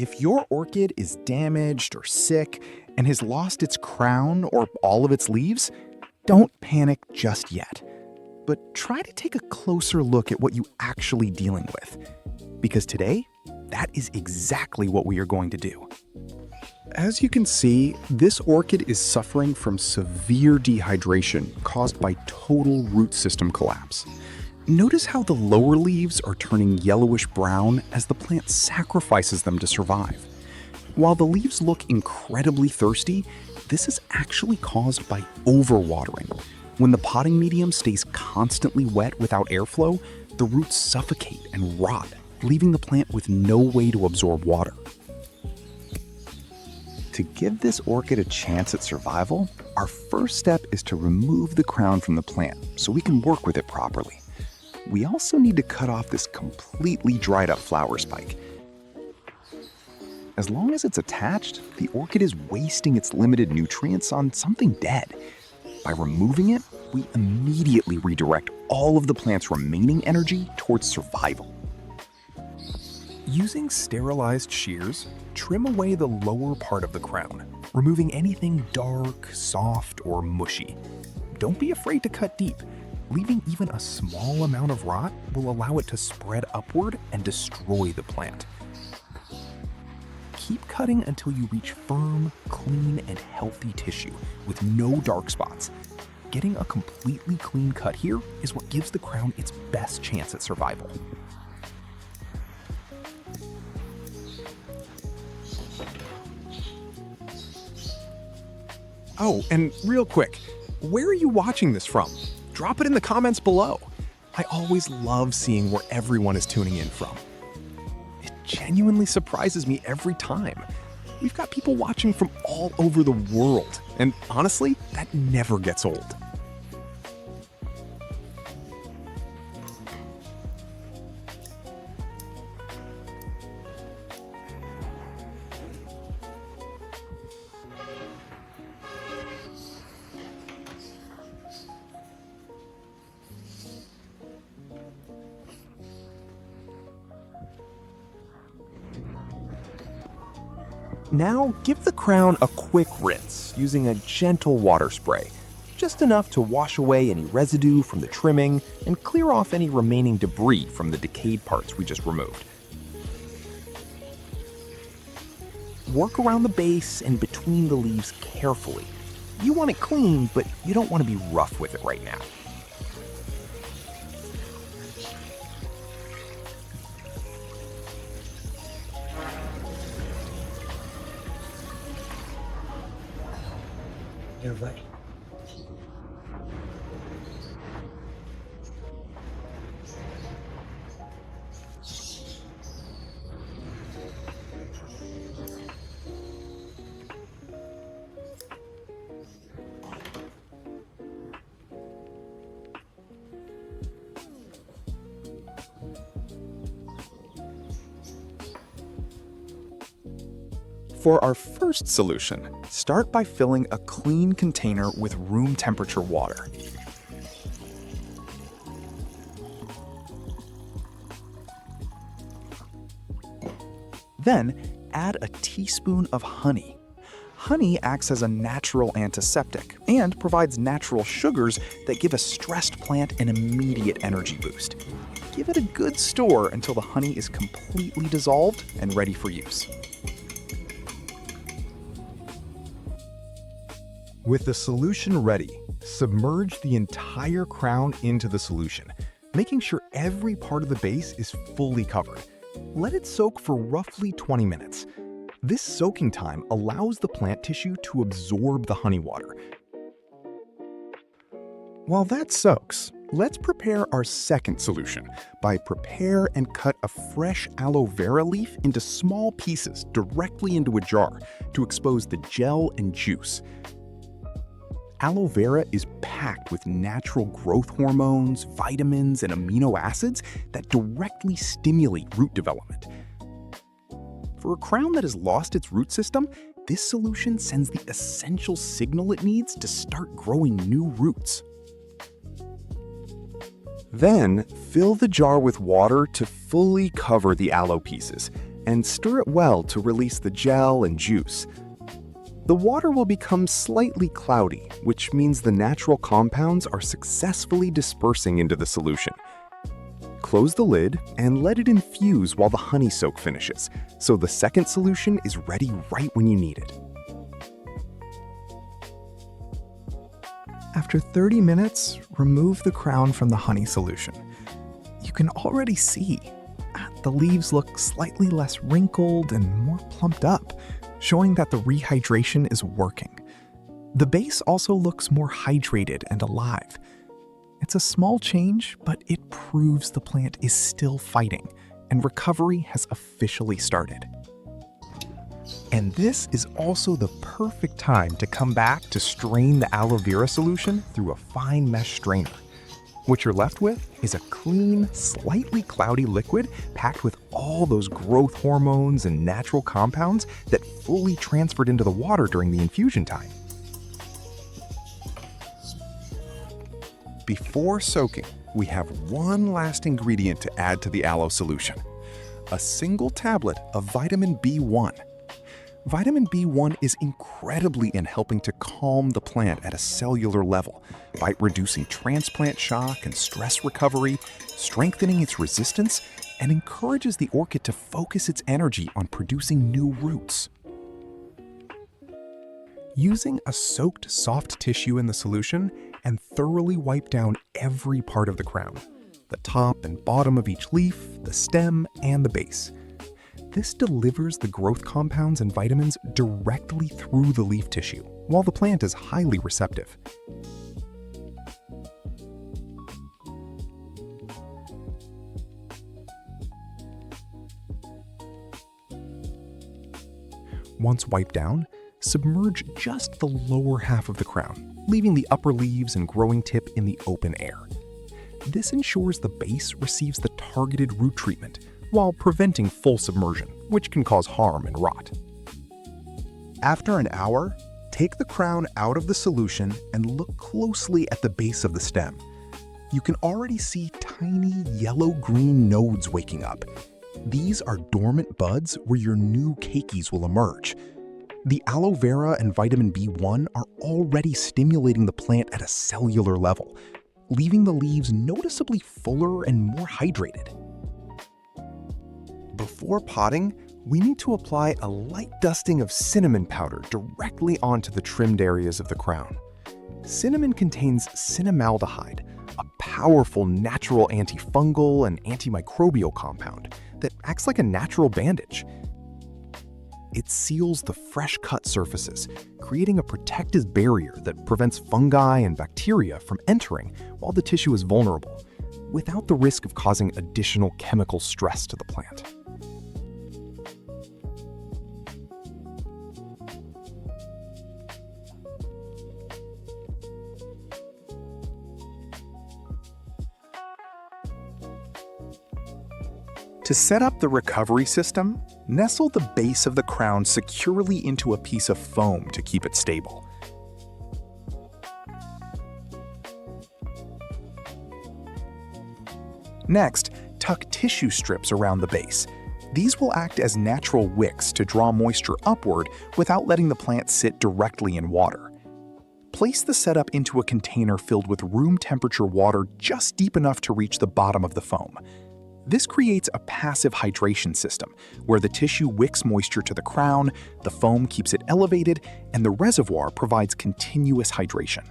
If your orchid is damaged or sick and has lost its crown or all of its leaves, don't panic just yet. But try to take a closer look at what you're actually dealing with. Because today, that is exactly what we are going to do. As you can see, this orchid is suffering from severe dehydration caused by total root system collapse. Notice how the lower leaves are turning yellowish brown as the plant sacrifices them to survive. While the leaves look incredibly thirsty, this is actually caused by overwatering. When the potting medium stays constantly wet without airflow, the roots suffocate and rot, leaving the plant with no way to absorb water. To give this orchid a chance at survival, our first step is to remove the crown from the plant so we can work with it properly. We also need to cut off this completely dried up flower spike. As long as it's attached, the orchid is wasting its limited nutrients on something dead. By removing it, we immediately redirect all of the plant's remaining energy towards survival. Using sterilized shears, trim away the lower part of the crown, removing anything dark, soft, or mushy. Don't be afraid to cut deep. Leaving even a small amount of rot will allow it to spread upward and destroy the plant. Keep cutting until you reach firm, clean, and healthy tissue with no dark spots. Getting a completely clean cut here is what gives the crown its best chance at survival. Oh, and real quick, where are you watching this from? Drop it in the comments below. I always love seeing where everyone is tuning in from. It genuinely surprises me every time. We've got people watching from all over the world, and honestly, that never gets old. Now, give the crown a quick rinse using a gentle water spray, just enough to wash away any residue from the trimming and clear off any remaining debris from the decayed parts we just removed. Work around the base and between the leaves carefully. You want it clean, but you don't want to be rough with it right now. You're right. For our first solution, start by filling a clean container with room temperature water. Then, add a teaspoon of honey. Honey acts as a natural antiseptic and provides natural sugars that give a stressed plant an immediate energy boost. Give it a good stir until the honey is completely dissolved and ready for use. With the solution ready, submerge the entire crown into the solution, making sure every part of the base is fully covered. Let it soak for roughly 20 minutes. This soaking time allows the plant tissue to absorb the honey water. While that soaks, let's prepare our second solution by prepare and cut a fresh aloe vera leaf into small pieces directly into a jar to expose the gel and juice. Aloe vera is packed with natural growth hormones, vitamins, and amino acids that directly stimulate root development. For a crown that has lost its root system, this solution sends the essential signal it needs to start growing new roots. Then, fill the jar with water to fully cover the aloe pieces, and stir it well to release the gel and juice. The water will become slightly cloudy, which means the natural compounds are successfully dispersing into the solution. Close the lid and let it infuse while the honey soak finishes, so the second solution is ready right when you need it. After 30 minutes, remove the crown from the honey solution. You can already see the leaves look slightly less wrinkled and more plumped up, showing that the rehydration is working. The base also looks more hydrated and alive. It's a small change, but it proves the plant is still fighting, and recovery has officially started. And this is also the perfect time to come back to strain the aloe vera solution through a fine mesh strainer. What you're left with is a clean, slightly cloudy liquid packed with all those growth hormones and natural compounds that fully transferred into the water during the infusion time. Before soaking, we have one last ingredient to add to the aloe solution: a single tablet of vitamin B1. Vitamin B1 is incredibly in helping to calm the plant at a cellular level by reducing transplant shock and stress recovery, strengthening its resistance, and encourages the orchid to focus its energy on producing new roots. Using a soaked soft tissue in the solution and thoroughly wipe down every part of the crown, the top and bottom of each leaf, the stem, and the base. This delivers the growth compounds and vitamins directly through the leaf tissue, while the plant is highly receptive. Once wiped down, submerge just the lower half of the crown, leaving the upper leaves and growing tip in the open air. This ensures the base receives the targeted root treatment, while preventing full submersion, which can cause harm and rot. After an hour, take the crown out of the solution and look closely at the base of the stem. You can already see tiny yellow-green nodes waking up. These are dormant buds where your new keikis will emerge. The aloe vera and vitamin B1 are already stimulating the plant at a cellular level, leaving the leaves noticeably fuller and more hydrated. Before potting, we need to apply a light dusting of cinnamon powder directly onto the trimmed areas of the crown. Cinnamon contains cinnamaldehyde, a powerful natural antifungal and antimicrobial compound that acts like a natural bandage. It seals the fresh-cut surfaces, creating a protective barrier that prevents fungi and bacteria from entering while the tissue is vulnerable, without the risk of causing additional chemical stress to the plant. To set up the recovery system, nestle the base of the crown securely into a piece of foam to keep it stable. Next, tuck tissue strips around the base. These will act as natural wicks to draw moisture upward without letting the plant sit directly in water. Place the setup into a container filled with room temperature water just deep enough to reach the bottom of the foam. This creates a passive hydration system, where the tissue wicks moisture to the crown, the foam keeps it elevated, and the reservoir provides continuous hydration.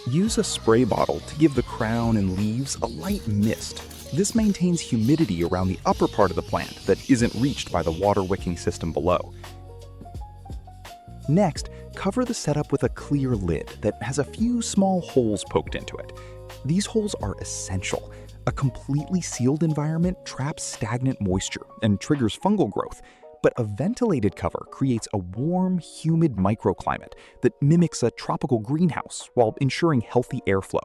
Use a spray bottle to give the crown and leaves a light mist. This maintains humidity around the upper part of the plant that isn't reached by the water wicking system below. Next, cover the setup with a clear lid that has a few small holes poked into it. These holes are essential. A completely sealed environment traps stagnant moisture and triggers fungal growth, but a ventilated cover creates a warm, humid microclimate that mimics a tropical greenhouse while ensuring healthy airflow.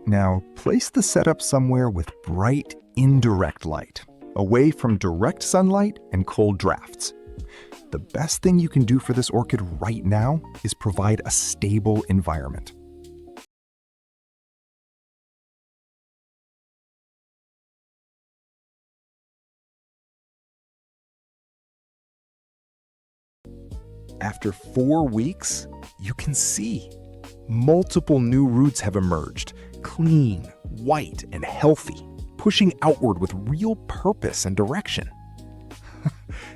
Now, place the setup somewhere with bright, indirect light, away from direct sunlight and cold drafts. The best thing you can do for this orchid right now is provide a stable environment. After 4 weeks, you can see multiple new roots have emerged, clean, white, and healthy, pushing outward with real purpose and direction.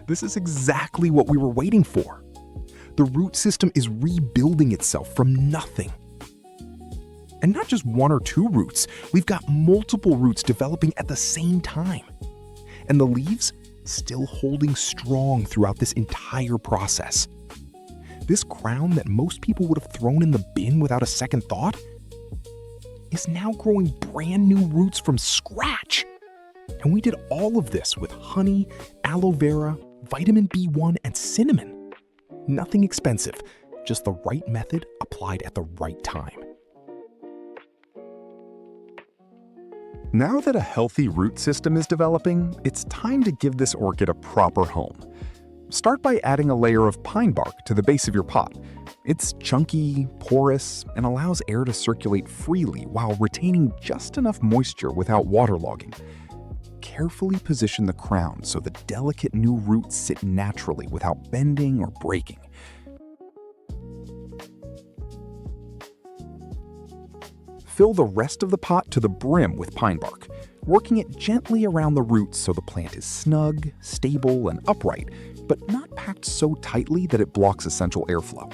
This is exactly what we were waiting for. The root system is rebuilding itself from nothing. And not just 1 or 2 roots, we've got multiple roots developing at the same time. And the leaves still holding strong throughout this entire process. This crown that most people would have thrown in the bin without a second thought is now growing brand new roots from scratch. And we did all of this with honey, aloe vera, vitamin B1, and cinnamon. Nothing expensive, just the right method applied at the right time. Now that a healthy root system is developing, it's time to give this orchid a proper home. Start by adding a layer of pine bark to the base of your pot. It's chunky, porous, and allows air to circulate freely while retaining just enough moisture without waterlogging. Carefully position the crown so the delicate new roots sit naturally without bending or breaking. Fill the rest of the pot to the brim with pine bark, working it gently around the roots so the plant is snug, stable, and upright, but not packed so tightly that it blocks essential airflow.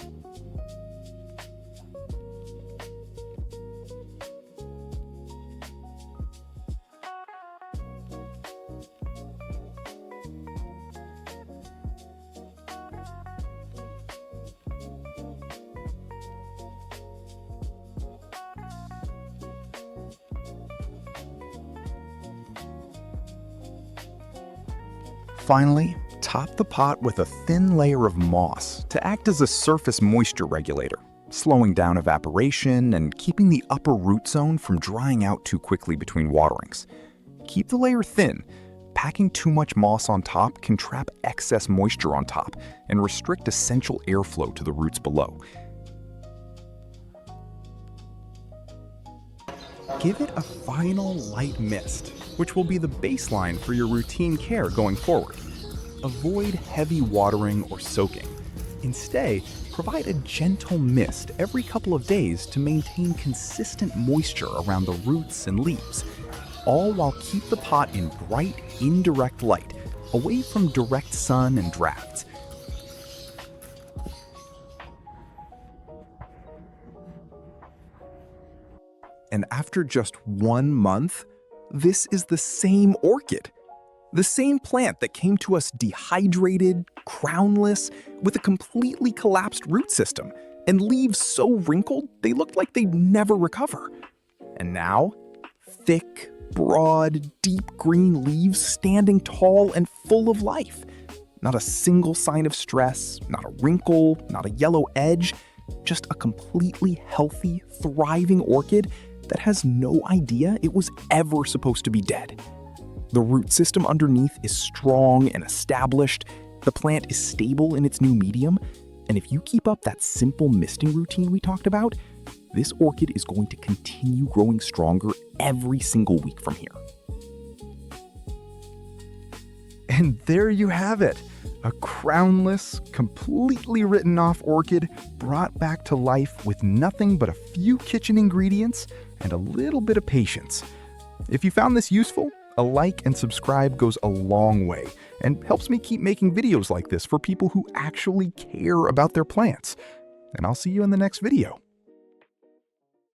Finally, top the pot with a thin layer of moss to act as a surface moisture regulator, slowing down evaporation and keeping the upper root zone from drying out too quickly between waterings. Keep the layer thin. Packing too much moss on top can trap excess moisture on top and restrict essential airflow to the roots below. Give it a final light mist, which will be the baseline for your routine care going forward. Avoid heavy watering or soaking. Instead, provide a gentle mist every couple of days to maintain consistent moisture around the roots and leaves, all while keep the pot in bright, indirect light, away from direct sun and drafts. And after just 1 month, this is the same orchid. The same plant that came to us dehydrated, crownless, with a completely collapsed root system, and leaves so wrinkled they looked like they'd never recover. And now, thick, broad, deep green leaves standing tall and full of life. Not a single sign of stress, not a wrinkle, not a yellow edge, just a completely healthy, thriving orchid that has no idea it was ever supposed to be dead. The root system underneath is strong and established, the plant is stable in its new medium, and if you keep up that simple misting routine we talked about, this orchid is going to continue growing stronger every single week from here. And there you have it, a crownless, completely written off orchid brought back to life with nothing but a few kitchen ingredients and a little bit of patience. If you found this useful, a like and subscribe goes a long way and helps me keep making videos like this for people who actually care about their plants. And I'll see you in the next video.